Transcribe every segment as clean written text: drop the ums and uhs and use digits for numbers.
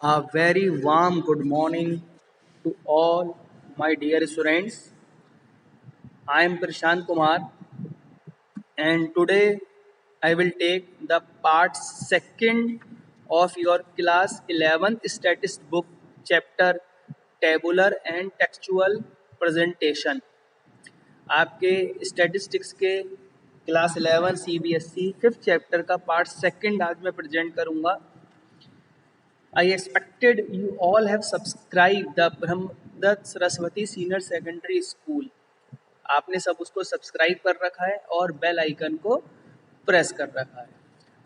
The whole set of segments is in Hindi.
A very warm good morning to all my dear students. I am Prashant Kumar and today I will take the part second of your class 11th statistics book chapter tabular and textual presentation. आपके स्टैटिस्टिक्स के क्लास 11 CBSE फिफ्थ चैप्टर का पार्ट सेकंड आज मैं प्रेजेंट करूंगा. I expected you all have subscribed the Brahmdatta Saraswati Senior Secondary School. आपने सब उसको सब्सक्राइब कर रखा है और बेल आइकन को प्रेस कर रखा है.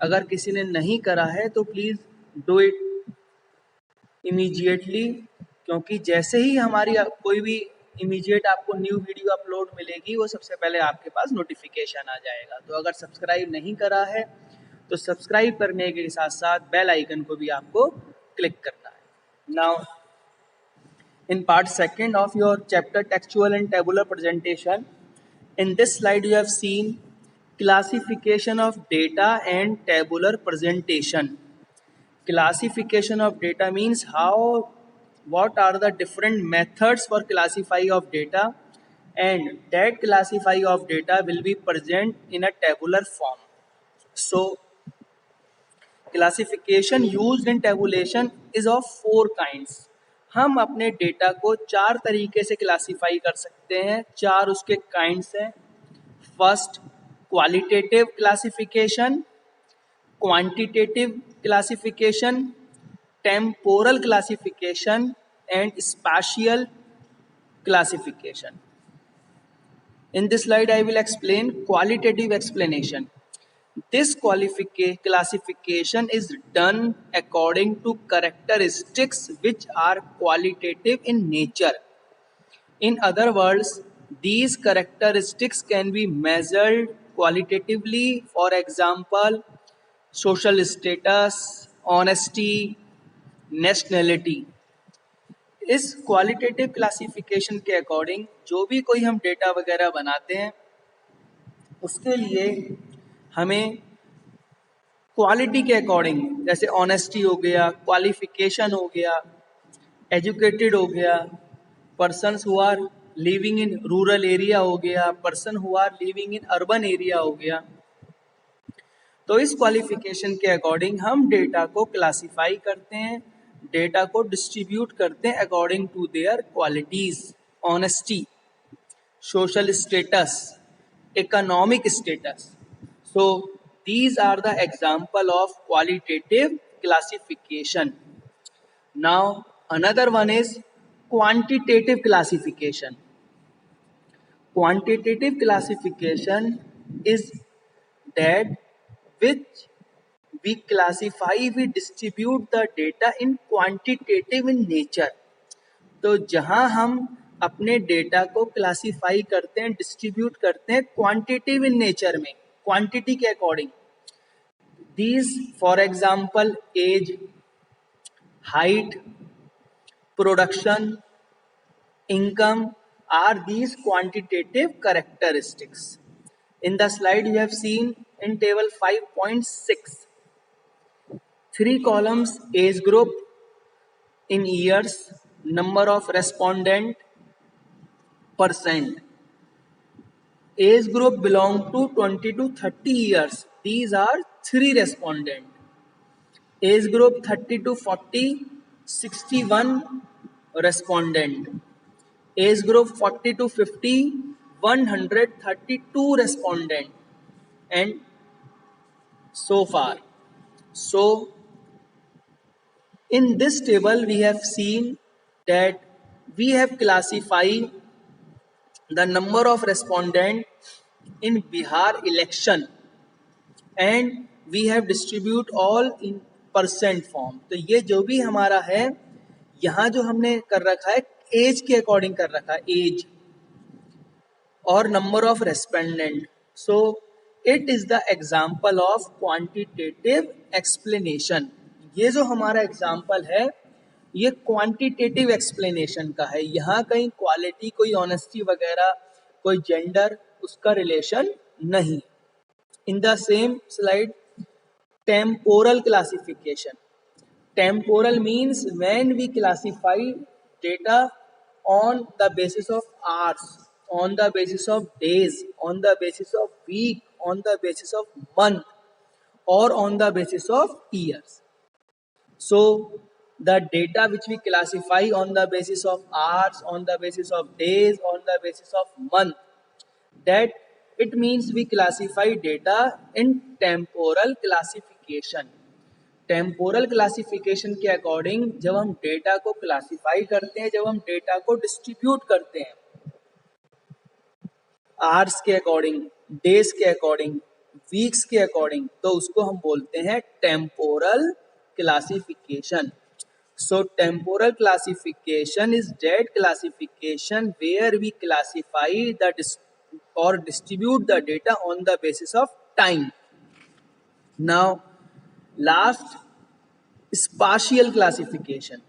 अगर किसी ने नहीं करा है तो प्लीज़ डू इट इमीडिएटली, क्योंकि जैसे ही हमारी कोई भी इमीडिएट आपको न्यू वीडियो अपलोड मिलेगी वो सबसे पहले आपके पास नोटिफिकेशन आ जाएगा. तो अगर सब्सक्राइब नहीं करा है तो सब्सक्राइब करने के साथ साथ बेल आइकन को भी आपको क्लिक करना है. Now in part second of your chapter textual and tabular presentation, in this slide you have seen classification of data and tabular presentation. Classification of data means what are the different methods for classify of data, and that classify of data will be present in a tabular form. So classification used in tabulation is of four kinds. हम अपने डेटा को चार तरीके से क्लासिफाई कर सकते हैं. चार उसके काइंड्स हैं. First, qualitative classification, quantitative classification, temporal classification and spatial classification. In this slide I will explain qualitative explanation. This classification is done according to characteristics which are qualitative in nature. In other words, these characteristics can be measured qualitatively. For example, social status, honesty, nationality. इस क्वालिटेटिव क्लासिफिकेशन के अकॉर्डिंग जो भी कोई हम डेटा वगैरह बनाते हैं उसके लिए हमें क्वालिटी के अकॉर्डिंग, जैसे ऑनेस्टी हो गया, क्वालिफिकेशन हो गया, एजुकेटेड हो गया, persons who are living in rural area हो गया, person who are living in urban area हो गया. तो इस क्वालिफिकेशन के अकॉर्डिंग हम डेटा को क्लासिफाई करते हैं, डेटा को डिस्ट्रीब्यूट करते हैं according to their qualities. Honesty, social status, economic status. So these are the example of qualitative classification. Now another one is quantitative classification. Quantitative classification is that which we classify, we distribute the data in quantitative in nature. तो जहाँ हम अपने डेटा को क्लासीफाई करते हैं, डिस्ट्रीब्यूट करते हैं क्वांटिटिव इन नेचर में, क्वांटिटी के according. These for example age, height, production, income are these quantitative characteristics. In the slide you have seen in table 5.6 3 columns: age group in years, number of respondent, percent. Age group belong to 20 to 30 years. These are 3 respondent. Age group 30 to 40, 61 respondent. Age group 40 to 50, 132 respondent, and so far. So in this table we have seen that we have classified the number of respondent in Bihar election and we have distribute all in percent form. तो ये जो भी हमारा है यहाँ जो हमने कर रखा है एज के अकॉर्डिंग कर रखा है, एज और number of respondent. So it is the example of quantitative explanation. ये जो हमारा एग्जाम्पल है ये क्वांटिटेटिव एक्सप्लेनेशन का है. यहाँ कहीं क्वालिटी, कोई ऑनेस्टी वगैरह, कोई जेंडर, उसका रिलेशन नहीं. In the same slide temporal classification. Temporal means when we classify data on the basis of hours, on the basis of days, on the basis of week, on the basis of month, or on the basis of years. So the data which we classify on the basis of hours, on the basis of days, on the basis of month, that it means we classify data in temporal classification. Temporal classification के अकॉर्डिंग जब हम डेटा को क्लासिफाई करते हैं, जब हम डेटा को डिस्ट्रीब्यूट करते हैं आवर्स के अकॉर्डिंग, डेज के अकॉर्डिंग, वीक्स के अकॉर्डिंग, तो उसको हम बोलते हैं temporal classification. So temporal classification is that classification where we classify or distribute the data on the basis of time. Now, last, spatial classification.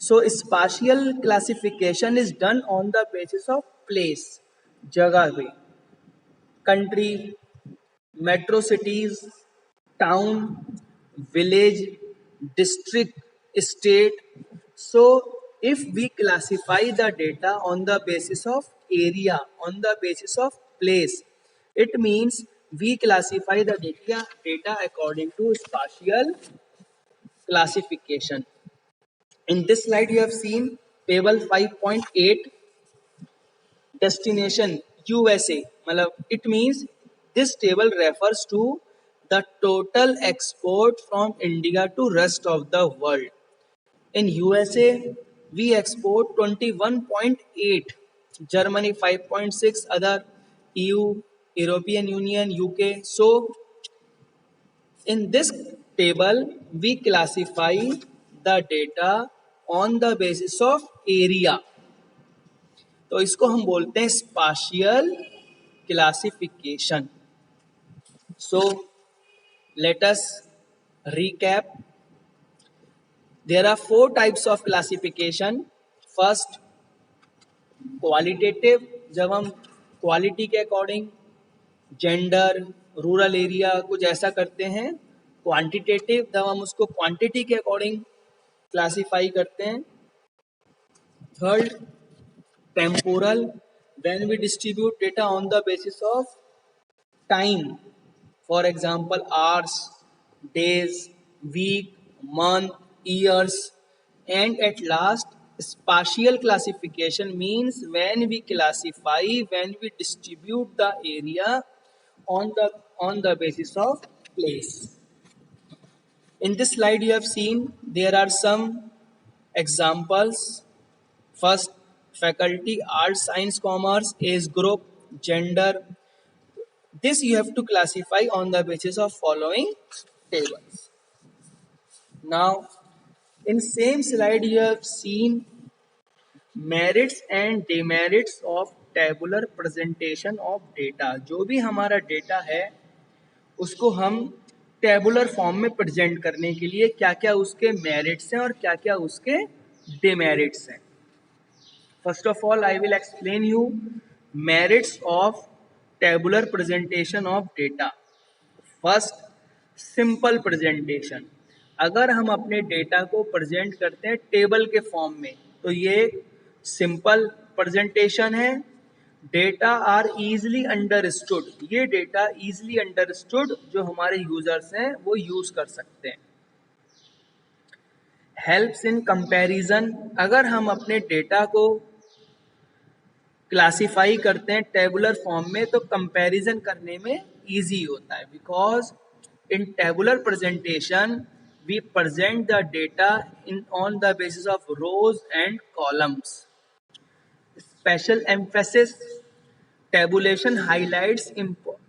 So spatial classification is done on the basis of place, जगह पे, country, metro cities, town, village, district, state. So if we classify the data on the basis of area, on the basis of place, it means we classify the data according to spatial classification. In this slide you have seen table 5.8, destination USA. It means this table refers to the total export from India to rest of the world. In USA, we export 21.8, Germany 5.6, other EU, European Union, UK. So, in this table, we classify the data on the basis of area. तो इसको हम बोलते हैं spatial classification. So, let us recap. There are 4 types of classification. First, qualitative, जब हम क्वालिटी के अकॉर्डिंग जेंडर, रूरल एरिया कुछ ऐसा करते हैं. क्वांटिटेटिव, जब हम उसको क्वांटिटी के अकॉर्डिंग क्लासीफाई करते हैं. Third, temporal, when we distribute data on the basis of time, for example hours, days, week, month, years. And at last, spatial classification means when we classify, when we distribute the area on the basis of place. In this slide you have seen there are some examples. First, faculty, arts, science, commerce, age group, gender. This you have to classify on the basis of following tables. Now, in same slide you have seen merits and demerits of tabular presentation of data. जो भी हमारा डेटा है उसको हम टेबुलर फॉर्म में प्रेजेंट करने के लिए क्या क्या उसके मेरिट्स हैं और क्या क्या उसके डिमेरिट्स हैं. First of all I will explain you merits of tabular presentation of data. First, simple presentation. अगर हम अपने डेटा को प्रेजेंट करते हैं टेबल के फॉर्म में तो ये सिंपल प्रेजेंटेशन है. Data are easily understood. ये डेटा ईजिली अंडरस्टूड जो हमारे यूजर्स हैं वो यूज कर सकते हैं. Helps in comparison. अगर हम अपने डेटा को क्लासिफाई करते हैं टेबुलर फॉर्म में तो कंपैरिजन करने में इजी होता है. Because in tabular presentation we present the data on the basis of rows and columns. Special emphasis. Tabulation highlights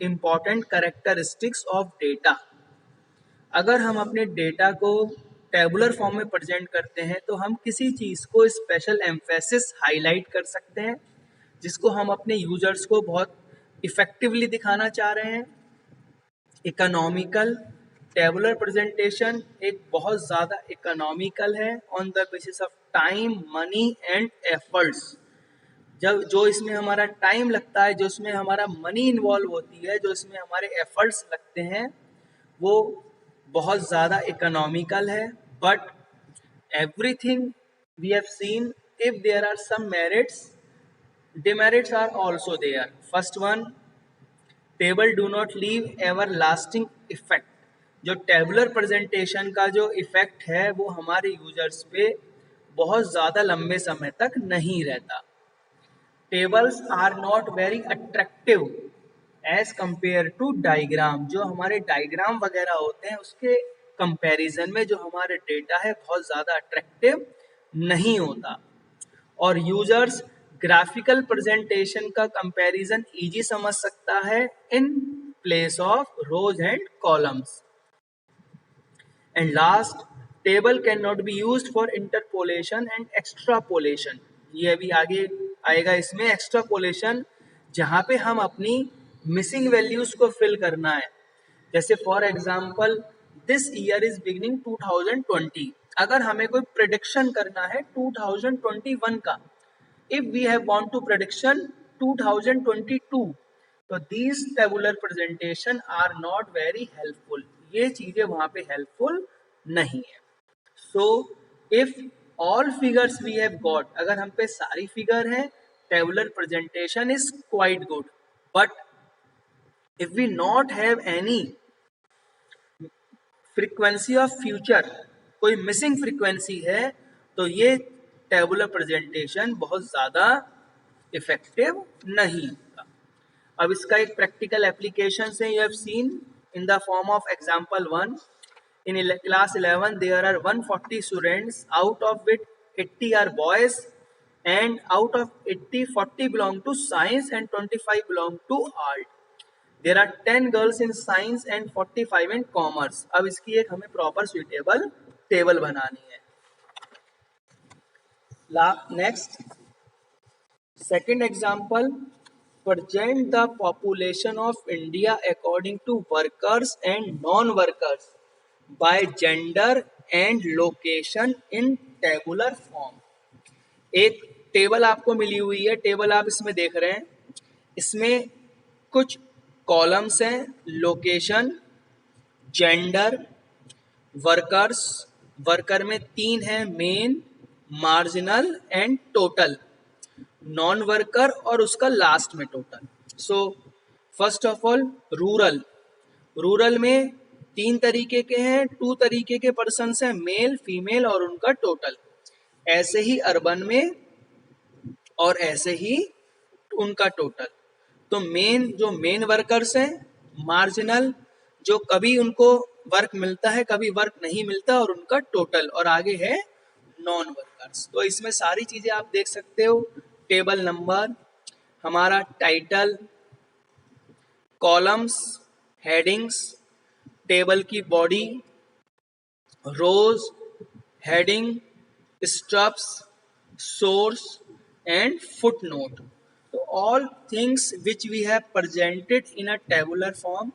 important characteristics of data. अगर हम अपने डेटा को टेबुलर फॉर्म में प्रेजेंट करते हैं तो हम किसी चीज़ को स्पेशल एम्फेसिस हाईलाइट कर सकते हैं जिसको हम अपने यूजर्स को बहुत इफेक्टिवली दिखाना चाह रहे हैं. इकोनॉमिकल. टेबुलर प्रेजेंटेशन एक बहुत ज़्यादा इकोनॉमिकल है on the basis of time, money and efforts. जब जो इसमें हमारा टाइम लगता है, जो इसमें हमारा मनी इन्वॉल्व होती है, जो इसमें हमारे एफर्ट्स लगते हैं वो बहुत ज़्यादा इकोनॉमिकल है. but everything we have seen, if there are some merits, demerits are also there. First one, table do not leave ever lasting effect. जो टेबुलर प्रेजेंटेशन का जो इफेक्ट है वो हमारे यूजर्स पे बहुत ज़्यादा लंबे समय तक नहीं रहता. Tables are not very attractive as compare to diagram. जो हमारे डायग्राम वगैरह होते हैं उसके कंपैरिजन में जो हमारे डेटा है बहुत ज़्यादा अट्रैक्टिव नहीं होता. और यूजर्स ग्राफिकल प्रेजेंटेशन का कंपैरिजन इजी समझ सकता है in place of rose and columns. And last, table can not be used for interpolation and extrapolation. ये अभी आगे आएगा इसमें. एक्स्ट्रापोलेशन जहाँ पे हम अपनी मिसिंग वैल्यूज को फिल करना है, जैसे for example this year is beginning 2020. अगर हमें कोई प्रिडिक्शन करना है 2021 का, if we have want to prediction 2022, तो these tabular presentation are not very helpful. ये चीजें वहां पे helpful नहीं है. So if all figures we have got, अगर हम पे सारी फिगर है, tabular presentation is quite good. But if we not have any frequency of future, कोई मिसिंग फ्रीक्वेंसी है, तो ये टेबुलर प्रेजेंटेशन बहुत ज़्यादा इफेक्टिव नहीं होगा. अब इसका एक प्रैक्टिकल एप्लीकेशन है. You have seen in the form of example 1. In class 11 there are 140 students, out of which 80 are boys and out of 80 40 belong to science and 25 belong to art. There are 10 girls in science and 45 in commerce. अब इसकी एक हमें प्रॉपर सुइटेबल टेबल बनानी है. Next, second example, present the population of India according to workers and non-workers by gender and location in tabular form. एक टेबल आपको मिली हुई है. टेबल आप इसमें देख रहे हैं. इसमें कुछ कॉलम्स हैं, लोकेशन, जेंडर, वर्कर्स. वर्कर में 3 हैं, main, marginal and total, non worker और उसका लास्ट में total. So first of all rural. Rural में 3 तरीके के हैं, 2 तरीके के पर्सन हैं, मेल, फीमेल और उनका टोटल. ऐसे ही अर्बन में और ऐसे ही उनका टोटल. तो जो मेन वर्कर्स हैं, मार्जिनल जो कभी उनको वर्क मिलता है कभी वर्क नहीं मिलता, और उनका टोटल, और आगे है नॉन वर्कर्स. तो इसमें सारी चीजें आप देख सकते हो. टेबल नंबर, हमारा टाइटल, कॉलम्स, हेडिंग्स, टेबल की body, rows, heading, stubs, source and footnote. तो all things which we have presented in a tabular form.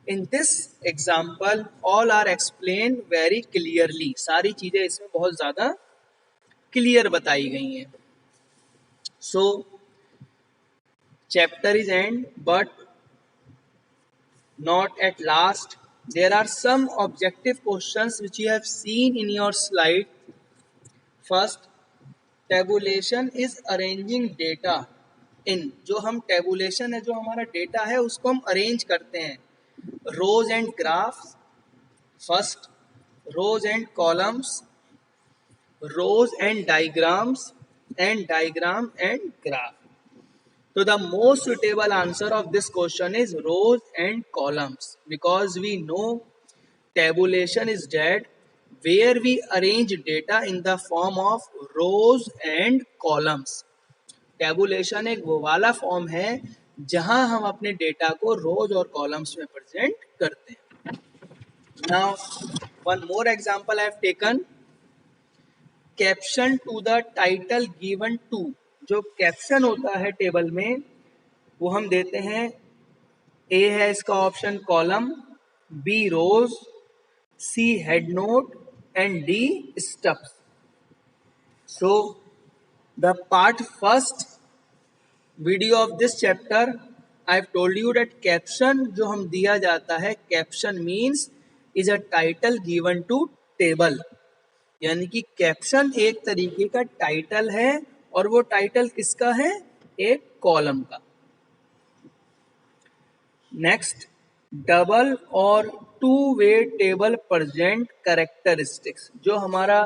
In this example, all are explained very clearly. सारी चीजें इसमें बहुत ज़्यादा क्लियर बताई गई हैं. So, chapter is end, but not at last. There are some objective questions which you have seen in your slide. First, tabulation is arranging data in. जो हम tabulation है, जो हमारा डेटा है उसको हम अरेंज करते हैं. rows and graphs. First, rows and columns, rows and diagrams, and diagram and graph. So the most suitable answer of this question is rows and columns, because we know tabulation is that where we arrange data in the form of rows and columns. tabulation एक वो वाला फॉर्म है जहां हम अपने डेटा को रोज और कॉलम्स में प्रेजेंट करते हैं. Now one more example I have taken. Caption to the title given to. जो कैप्शन होता है टेबल में वो हम देते हैं. ए है इसका option column, B rows, C head note and D stubs. So the part first video of this chapter I have told you that caption जो हम दिया जाता है, caption means is a title given to table. यानी कि कैप्शन एक तरीके का टाइटल है, और वो टाइटल किसका है? एक कॉलम का। नेक्स्ट, डबल और to way table present characteristics. जो हमारा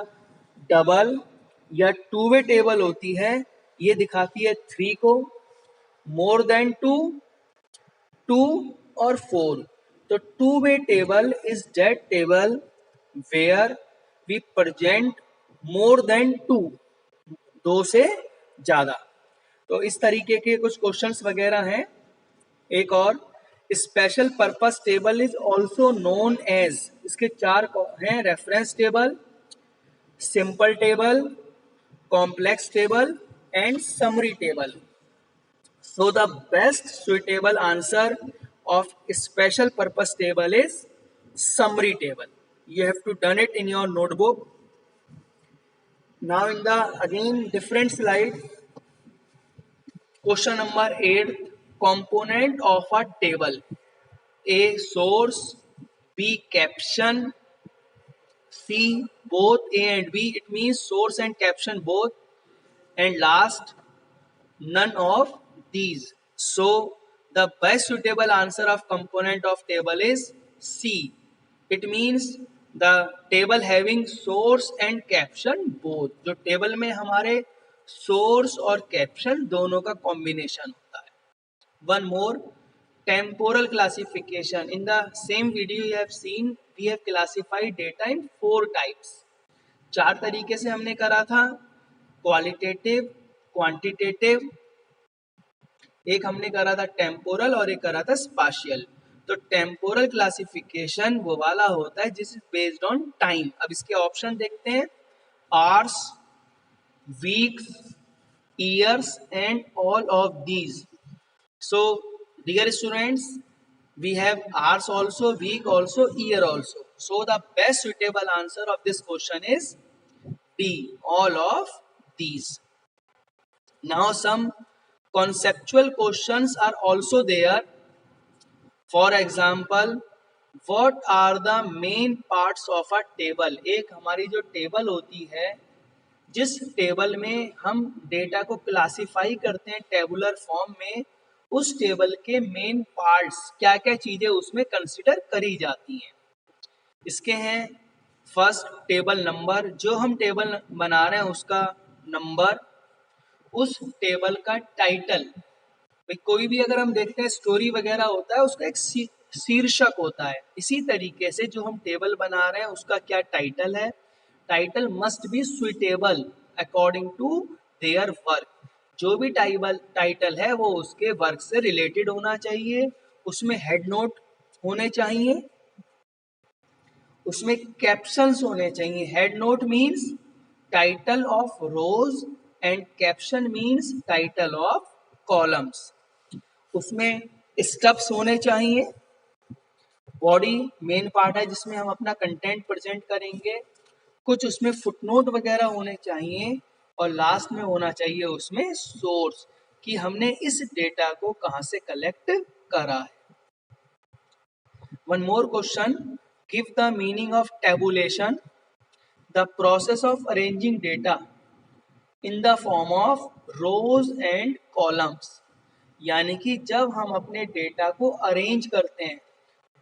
डबल या टू वे टेबल होती है, ये दिखाती है 3 को, मोर देन 2, 2 और 4। तो two way table is that table where we present more than 2, 2 से ज्यादा। तो इस तरीके के कुछ क्वेश्चंस वगैरह हैं। एक और, special purpose table is also known as, इसके 4 हैं: reference table, simple table, complex table and summary table. So the best suitable answer of special purpose table is summary table. You have to done it in your notebook. Now in the again different slide, question number 8, component of a table: A source, B caption, C both A and B, it means source and caption both, and last none of these. So the best suitable answer of component of table is C. It means the table having source and caption both. जो टेबल में हमारे source और caption दोनों का combination होता है. One more, temporal classification. In the same video you have seen, we have classified data in 4 types. 4 तरीके से हमने करा था: क्वालिटेटिव, क्वांटिटेटिव, एक हमने करा था टेम्पोरल और एक करा था स्पाशियल। तो टेम्पोरल क्लासिफिकेशन वो वाला होता है जिस बेस्ड ऑन टाइम। अब इसके ऑप्शन देखते हैं: hours, weeks, years and all of these. So dear students, we have hours also, week also, year also. So the best suitable answer of this question is D, all of these. Now some conceptual questions are also there. For example, what are the main parts of a table? एक हमारी जो टेबल होती है, जिस टेबल में हम डेटा को क्लासिफाई करते हैं टेबुलर फॉर्म में, उस टेबल के मेन पार्ट्स क्या क्या चीजें उसमें कंसिडर करी जाती हैं। इसके हैं: फर्स्ट, टेबल नंबर, जो हम टेबल बना रहे हैं उसका नंबर, उस टेबल का टाइटल। कोई भी अगर हम देखते हैं स्टोरी वगैरह होता है, उसका एक शीर्षक होता है। इसी तरीके से जो हम टेबल बना रहे हैं उसका क्या टाइटल है। Title must be suitable according to their work. जो भी टाइटल है वो उसके वर्क से रिलेटेड होना चाहिए। उसमें हेड नोट होने चाहिए, उसमें कैप्शंस होने चाहिए। Head note means title of rose and caption means title of columns. उसमें स्टब्स होने चाहिए। बॉडी मेन पार्ट है जिसमें हम अपना कंटेंट प्रेजेंट करेंगे। कुछ उसमें फुटनोट वगैरह होने चाहिए, और लास्ट में होना चाहिए उसमें सोर्स, कि हमने इस डेटा को कहां से कलेक्ट करा है। One more question, give the meaning of tabulation, the process of arranging data in the form of rose and columns. यानी कि जब हम अपने डेटा को अरेंज करते हैं,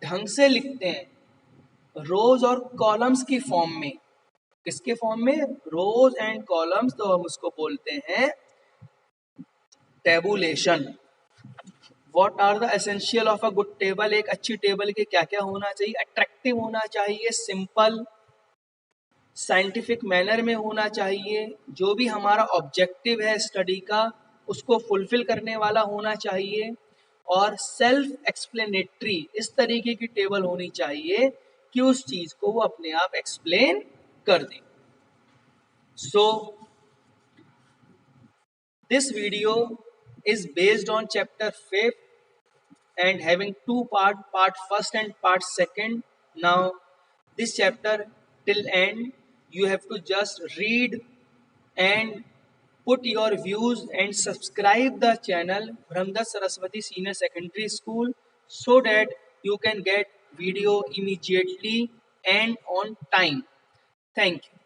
ढंग से लिखते हैं, रोज और कॉलम्स की फॉर्म में। किसके फॉर्म में? रोज एंड कॉलम्स, तो हम उसको बोलते हैं tabulation. What are the essential of a good table? एक अच्छी टेबल के क्या क्या होना चाहिए? अट्रैक्टिव होना चाहिए, सिंपल, साइंटिफिक मैनर में होना चाहिए, जो भी हमारा ऑब्जेक्टिव है स्टडी का उसको फुलफिल करने वाला होना चाहिए, और सेल्फ एक्सप्लेनेटरी, इस तरीके की टेबल होनी चाहिए कि उस चीज को वो अपने आप एक्सप्लेन कर दे। So this video is based on chapter 5 and having 2 part first and part second. Now this chapter till end you have to just read and put your views and subscribe the channel Brahmdas Saraswati Senior Secondary School, so that you can get video immediately and on time. Thank you.